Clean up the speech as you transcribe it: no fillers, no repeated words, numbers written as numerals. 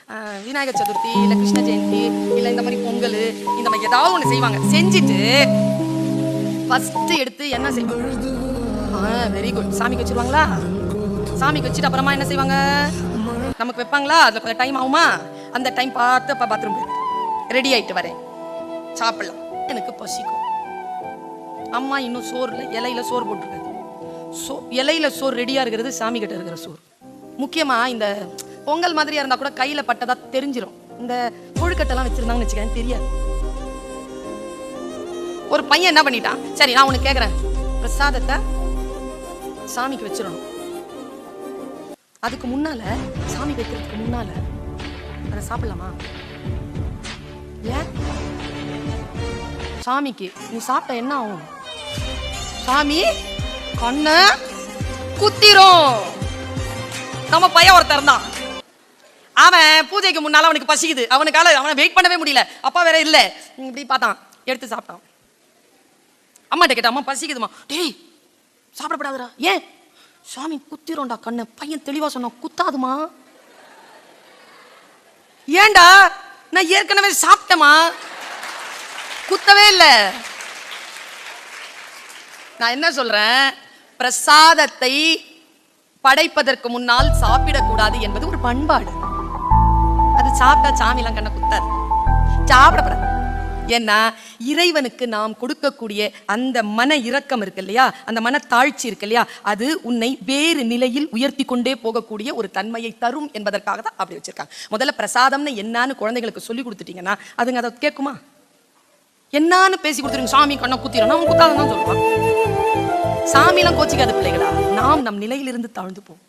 விநாயகர் சதுர்த்தி இல்லை கிருஷ்ண ஜெயந்தி இல்லை இந்த மாதிரி பொங்கல் இந்த மாதிரி ஏதாவது ஒன்று செய்வாங்க. செஞ்சுட்டு ஃபஸ்ட்டு எடுத்து என்ன செய்வாங்க? Very good. சாமிக்கு வச்சுருவாங்களா? சாமிக்கு வச்சுட்டு அப்புறமா என்ன செய்வாங்க? நமக்கு வைப்பாங்களா? அதில் கொஞ்சம் டைம் ஆகுமா? அந்த டைம் பார்த்து அப்போ பாத்ரூம் ரெடி ஆகிட்டு வரேன், சாப்பிடலாம். எனக்கு பசிக்கும். அம்மா இன்னும் சோறில் இலையில சோறு போட்டுருக்காது. இலையில சோறு ரெடியாக இருக்கிறது சாமி கிட்ட இருக்கிற சோறு. முக்கியமாக இந்த பொங்கல் மாதிரியா இருந்தால் கூட கையில் பட்டதா தெரிஞ்சிடும். இந்த கொழுக்கட்டெல்லாம் வச்சுருந்தாங்கன்னு வச்சுக்கேன், தெரியாது. ஒரு பையன் என்ன பண்ணிட்டான், சரி நான் உனக்கு கேட்குறேன், பிரசாதத்தை சாமிக்கு வச்சிடணும். அதுக்கு முன்னால சாமி வைக்கிறதுக்கு முன்னால அதை சாப்பிடலாமா? ஏன்? சாமிக்கு நீ சாப்பிட்ட என்ன ஆகும்? சாமி கண்ண குத்திரும். நம்ம பையன் ஒருத்தர் தான், அவன் பூஜைக்கு முன்னால அவனுக்கு பசிக்குது, அவனுக்கால அவனை வெயிட் பண்ணவே முடியல. அப்பா வேற இல்ல, இப்படி பார்த்தான், எடுத்து சாப்பிட்டான். அம்மாட்ட கேட்டா, அம்மா பசிக்குதுமா. டேய் சாப்பிடப்படாதுடா. ஏன்? சாமி குத்திரோண்டா கண்ணு. பையன் தெளிவா சொன்னான், குத்தாதுமா. ஏண்டா? நான் ஏற்கனவே சாப்பிட்டேமா, குத்தவே இல்லை. நான் என்ன சொல்றேன், பிரசாதத்தை படைப்பதற்கு முன்னால் சாப்பிடக்கூடாது என்பது ஒரு பண்பாடு. அது சாப்பிட்டா சாமிலாம் கண்ணை குத்தாது, சாப்பிடப்படாது. ஏன்னா இறைவனுக்கு நாம் கொடுக்கக்கூடிய அந்த மன இரக்கம் இருக்கு இல்லையா, அந்த மன தாழ்ச்சி இருக்கு இல்லையா, அது உன்னை வேறு நிலையில் உயர்த்தி கொண்டே போகக்கூடிய ஒரு தன்மையை தரும் என்பதற்காக தான் அப்படி வச்சிருக்காங்க. முதல்ல பிரசாதம்னு என்னன்னு குழந்தைகளுக்கு சொல்லி கொடுத்துட்டீங்கன்னா அதுங்க அதை கேட்குமா? என்னன்னு பேசி கொடுத்துருங்க, சாமி கண்ணை குத்திரும், அவன் குத்தாதான் சொல்லுவான். சாமிலாம் கோச்சிக்காத பிள்ளைகளா, நாம் நம் நிலையிலிருந்து தாழ்ந்து போவோம்.